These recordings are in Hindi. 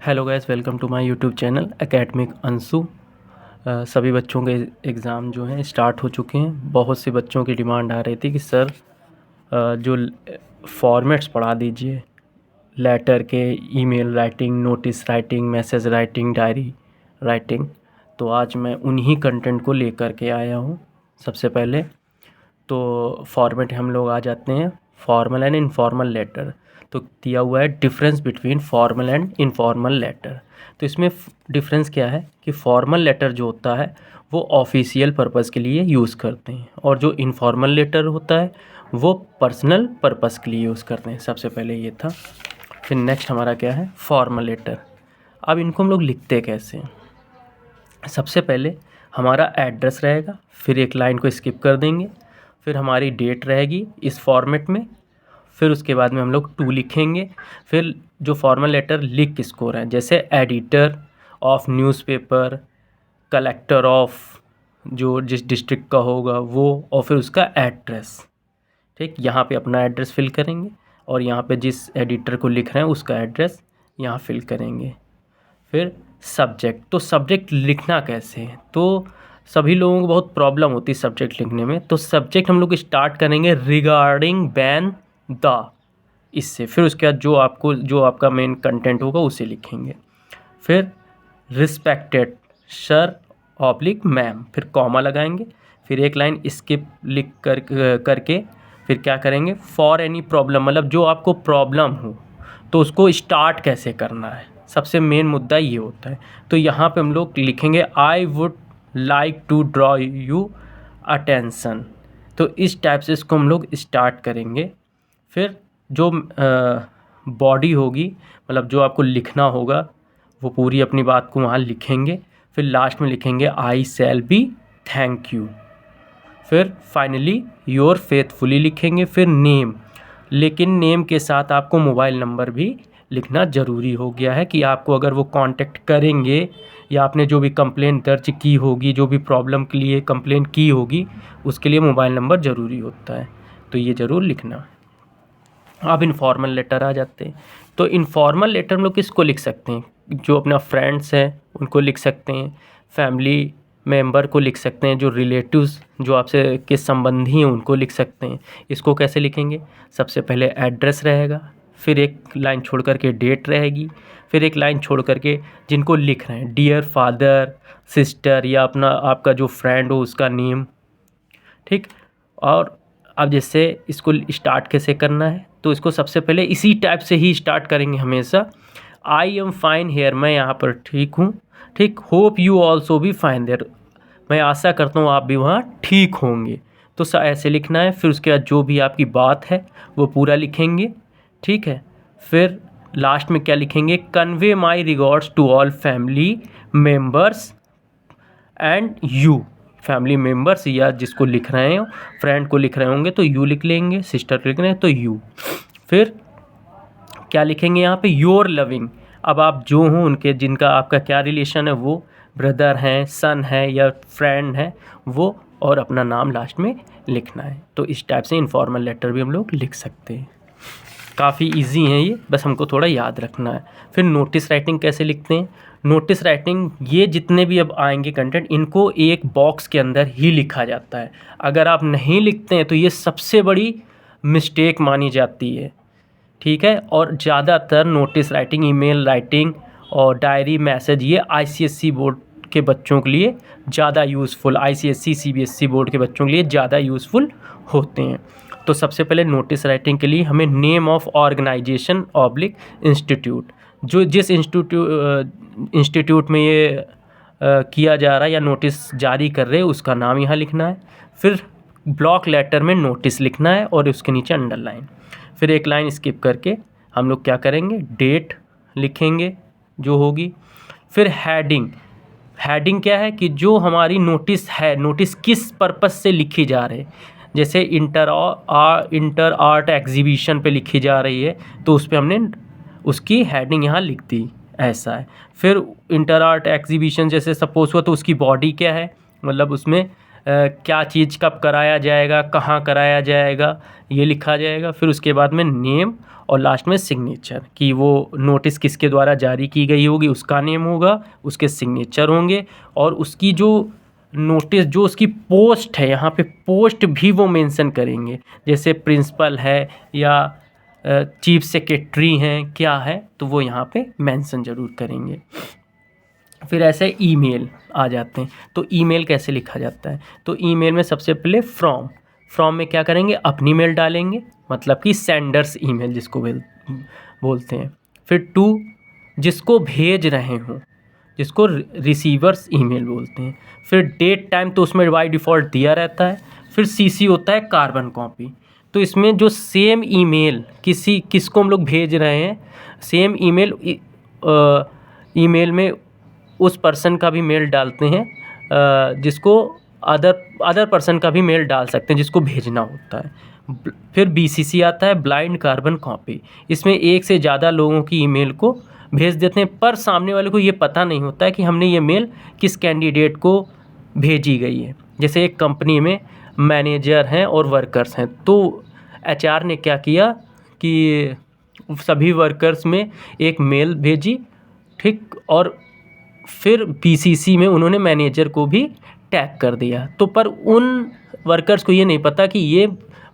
Hello guys, welcome to my YouTube channel academic Anshu. सभी बच्चों के एग्ज़ाम जो हैं स्टार्ट हो चुके हैं। बहुत से बच्चों की डिमांड आ रही थी कि सर जो फॉर्मेट्स पढ़ा दीजिए, लेटर के, email writing, notice writing, message writing, diary writing. तो आज मैं उन्हीं कंटेंट को लेकर के आया हूँ। सबसे पहले तो फॉर्मेट हम लोग आ जाते हैं, फॉर्मल एंड इनफॉर्मल लेटर। तो दिया हुआ है difference between formal and informal letter. तो इसमें डिफरेंस क्या है कि फॉर्मल लेटर जो होता है वो ऑफिशियल पर्पज़ के लिए यूज़ करते हैं, और जो इनफॉर्मल लेटर होता है वो पर्सनल पर्पज़ के लिए यूज़ करते हैं। सबसे पहले ये था। फिर नेक्स्ट हमारा क्या है, फॉर्मल लेटर। अब इनको हम लोग लिखते कैसे हैं? सबसे पहले हमारा एड्रेस रहेगा, फिर एक लाइन को स्किप कर देंगे, फिर हमारी डेट रहेगी इस फॉर्मेट में, फिर उसके बाद में हम लोग टू लिखेंगे। फिर जो फॉर्मल लेटर लिख किसको रहे हैं, जैसे editor of newspaper, collector of जो जिस डिस्ट्रिक्ट का होगा वो, और फिर उसका एड्रेस। ठीक, यहाँ पे अपना एड्रेस फिल करेंगे और यहाँ पे जिस एडिटर को लिख रहे हैं उसका एड्रेस यहाँ फिल करेंगे। फिर सब्जेक्ट, तो सब्जेक्ट लिखना कैसे है, तो सभी लोगों को बहुत प्रॉब्लम होती है सब्जेक्ट लिखने में। तो सब्जेक्ट हम लोग स्टार्ट करेंगे रिगार्डिंग बैन द, इससे। फिर उसके बाद जो आपका मेन कंटेंट होगा उसे लिखेंगे। फिर रिस्पेक्टेड सर ऑब्लिक मैम, फिर कॉमा लगाएंगे, फिर एक लाइन स्किप लिख करके फिर क्या करेंगे, फॉर एनी प्रॉब्लम, मतलब जो आपको प्रॉब्लम हो तो उसको स्टार्ट कैसे करना है, सबसे मेन मुद्दा ये होता है। तो यहाँ पे हम लोग लिखेंगे I would like to draw you attention. तो इस टाइप से इसको हम लोग स्टार्ट करेंगे। फिर जो बॉडी होगी, मतलब जो आपको लिखना होगा वो पूरी अपनी बात को वहाँ लिखेंगे। फिर लास्ट में लिखेंगे आई शैल बी थैंक यू। फिर फाइनली योर फेथफुली लिखेंगे। फिर नेम, लेकिन नेम के साथ आपको मोबाइल नंबर भी लिखना ज़रूरी हो गया है कि आपको अगर वो कांटेक्ट करेंगे या आपने जो भी कंप्लेंट दर्ज की होगी, जो भी प्रॉब्लम के लिए कंप्लेंट की होगी, उसके लिए मोबाइल नंबर ज़रूरी होता है। तो ये ज़रूर लिखना। अब इनफॉर्मल लेटर आ जाते हैं। तो इनफॉर्मल लेटर हम लोग किसको लिख सकते हैं, जो अपना फ्रेंड्स हैं उनको लिख सकते हैं, फैमिली मेंबर को लिख सकते हैं, जो रिलेटिव्स जो आपसे के संबंधी हैं उनको लिख सकते हैं। इसको कैसे लिखेंगे, सबसे पहले एड्रेस रहेगा, फिर एक लाइन छोड़ करके डेट रहेगी, फिर एक लाइन छोड़ करके जिनको लिख रहे हैं डियर फादर, सिस्टर, या अपना आपका जो फ्रेंड हो उसका नेम। ठीक, और अब जैसे इसको स्टार्ट कैसे करना है, तो इसको सबसे पहले इसी टाइप से ही स्टार्ट करेंगे हमेशा। आई एम फाइन हेयर, मैं यहाँ पर ठीक हूँ। ठीक, होप यू ऑल्सो भी फाइन देयर, मैं आशा करता हूँ आप भी वहाँ ठीक होंगे। तो ऐसे लिखना है। फिर उसके बाद जो भी आपकी बात है वो पूरा लिखेंगे। ठीक है, फिर लास्ट में क्या लिखेंगे, convey my regards to all family members and you. Family members या जिसको लिख रहे हैं, फ्रेंड को लिख रहे होंगे तो यू लिख लेंगे, सिस्टर लिख रहे हैं तो यू। फिर क्या लिखेंगे यहाँ पे, योर लविंग, अब आप जो हों उनके, जिनका आपका क्या रिलेशन है, वो ब्रदर हैं, सन है या फ्रेंड है वो, और अपना नाम लास्ट में लिखना है। तो इस टाइप से इनफॉर्मल लेटर भी हम लोग लिख सकते हैं। काफ़ी इजी है ये, बस हमको थोड़ा याद रखना है। फिर नोटिस राइटिंग कैसे लिखते हैं, नोटिस राइटिंग, ये जितने भी अब आएंगे कंटेंट, इनको एक बॉक्स के अंदर ही लिखा जाता है। अगर आप नहीं लिखते हैं तो ये सबसे बड़ी मिस्टेक मानी जाती है। ठीक है, और ज़्यादातर नोटिस राइटिंग, ईमेल राइटिंग और डायरी मैसेज, ये आईसीएसई बोर्ड के बच्चों के लिए ज़्यादा यूज़फुल, आईसीएसई सीबीएसई बोर्ड के बच्चों के लिए ज़्यादा यूज़फुल होते हैं। तो सबसे पहले नोटिस राइटिंग के लिए हमें name of organisation oblique institute, जो जिस इंस्टीट्यूट में ये किया जा रहा है या नोटिस जारी कर रहे हैं उसका नाम यहाँ लिखना है। फिर ब्लॉक लेटर में नोटिस लिखना है और उसके नीचे अंडरलाइन। फिर एक लाइन स्किप करके हम लोग क्या करेंगे, डेट लिखेंगे जो होगी। फिर हेडिंग, हेडिंग क्या है कि जो हमारी नोटिस है, नोटिस किस पर्पस से लिखी जा रही है, जैसे इंटर आर्ट एग्जीबिशन पे लिखी जा रही है तो उस पर हमने उसकी हेडिंग यहाँ लिख दी, ऐसा है। फिर इंटर आर्ट एग्जीबिशन जैसे सपोज हुआ तो उसकी बॉडी क्या है, मतलब उसमें क्या चीज़ कब कराया जाएगा, कहाँ कराया जाएगा, ये लिखा जाएगा। फिर उसके बाद में नेम और लास्ट में सिग्नेचर, कि वो नोटिस किसके द्वारा जारी की गई होगी उसका नेम होगा, उसके सिग्नेचर होंगे, और उसकी जो नोटिस जो उसकी पोस्ट है, यहाँ पे पोस्ट भी वो मेंशन करेंगे, जैसे प्रिंसिपल है या चीफ सेक्रेटरी हैं, क्या है, तो वो यहाँ पे मेंशन ज़रूर करेंगे। फिर ऐसे ईमेल आ जाते हैं। तो ईमेल कैसे लिखा जाता है, तो ईमेल में सबसे पहले फ्रॉम में क्या करेंगे, अपनी मेल डालेंगे, मतलब कि सेंडर्स ईमेल जिसको बोलते हैं। फिर टू, जिसको भेज रहे हों, जिसको रिसीवर्स ईमेल बोलते हैं। फिर डेट टाइम तो उसमें बाय डिफ़ॉल्ट दिया रहता है। फिर सीसी होता है कार्बन कॉपी। तो इसमें जो सेम ईमेल किसको हम लोग भेज रहे हैं, सेम ईमेल में उस पर्सन का भी मेल डालते हैं, जिसको अदर पर्सन का भी मेल डाल सकते हैं जिसको भेजना होता है। फिर बीसीसी आता है, ब्लाइंड कार्बन कॉपी। इसमें एक से ज़्यादा लोगों की ईमेल को भेज देते हैं, पर सामने वाले को ये पता नहीं होता है कि हमने ये मेल किस कैंडिडेट को भेजी गई है। जैसे एक कंपनी में मैनेजर हैं और वर्कर्स हैं, तो एचआर ने क्या किया कि सभी वर्कर्स में एक मेल भेजी, ठीक, और फिर बीसीसी में उन्होंने मैनेजर को भी टैग कर दिया। तो पर उन वर्कर्स को ये नहीं पता कि ये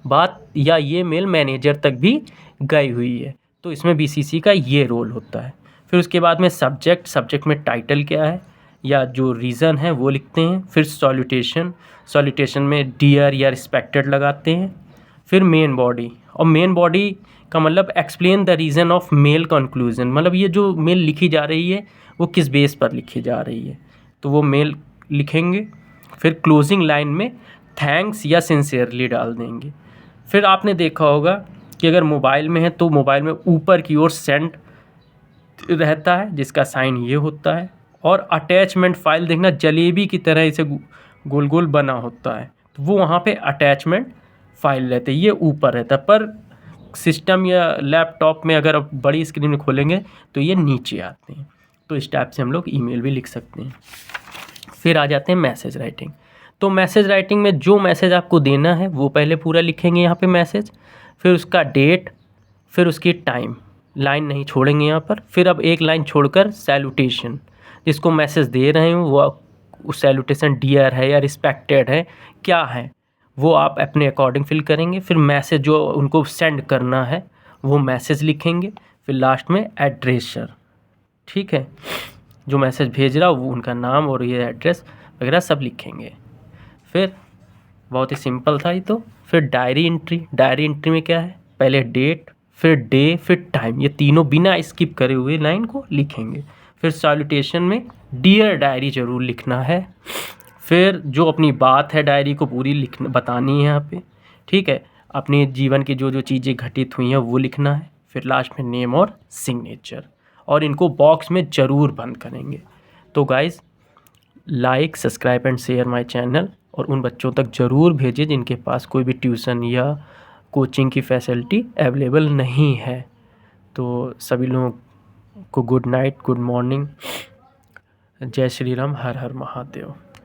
बात या ये मेल मैनेजर तक भी गई हुई है। तो इसमें बीसीसी का ये रोल होता है। फिर उसके बाद में सब्जेक्ट में टाइटल क्या है या जो रीज़न है वो लिखते हैं। फिर सॉल्यूटेशन में डियर या रिस्पेक्टेड लगाते हैं। फिर मेन बॉडी, और मेन बॉडी का मतलब explain the reason of male conclusion, मतलब ये जो मेल लिखी जा रही है वो किस बेस पर लिखी जा रही है, तो वो मेल लिखेंगे। फिर क्लोजिंग लाइन में थैंक्स या सिंसियरली डाल देंगे। फिर आपने देखा होगा कि अगर मोबाइल में है तो मोबाइल में ऊपर की ओर सेंड रहता है जिसका साइन ये होता है, और अटैचमेंट फाइल देखना जलेबी की तरह इसे गोल गोल बना होता है, तो वो वहाँ पे अटैचमेंट फाइल रहते हैं, ये ऊपर रहता है। पर सिस्टम या लैपटॉप में अगर आप बड़ी स्क्रीन में खोलेंगे तो ये नीचे आते हैं। तो इस टाइप से हम लोग ईमेल भी लिख सकते हैं। फिर आ जाते हैं मैसेज राइटिंग। तो मैसेज राइटिंग में जो मैसेज आपको देना है वो पहले पूरा लिखेंगे यहाँ पे मैसेज, फिर उसका डेट, फिर उसकी टाइम, लाइन नहीं छोड़ेंगे यहाँ पर। फिर अब एक लाइन छोड़कर सैल्यूटेशन, जिसको मैसेज दे रहे हैं वो सैल्यूटेशन डियर है या रिस्पेक्टेड है, क्या है, वो आप अपने अकॉर्डिंग फिल करेंगे। फिर मैसेज जो उनको सेंड करना है वो मैसेज लिखेंगे। फिर लास्ट में एड्रेसर, ठीक है, जो मैसेज भेज रहा वो उनका नाम और ये एड्रेस वगैरह सब लिखेंगे। फिर बहुत ही सिंपल था ये तो। फिर डायरी एंट्री में क्या है, पहले डेट, फिर डे, फिर टाइम, ये तीनों बिना स्किप करे हुए लाइन को लिखेंगे। फिर सॉल्यूटेशन में डियर डायरी ज़रूर लिखना है। फिर जो अपनी बात है डायरी को पूरी बतानी है यहाँ पे, ठीक है, अपने जीवन की जो जो चीज़ें घटित हुई हैं वो लिखना है। फिर लास्ट में नेम और सिग्नेचर, और इनको बॉक्स में ज़रूर बंद करेंगे। तो guys, like, subscribe and share my channel, और उन बच्चों तक ज़रूर भेजें जिनके पास कोई भी ट्यूशन या कोचिंग की फैसिलिटी अवेलेबल नहीं है। तो सभी लोगों को गुड नाइट, गुड मॉर्निंग, जय श्री राम, हर हर महादेव।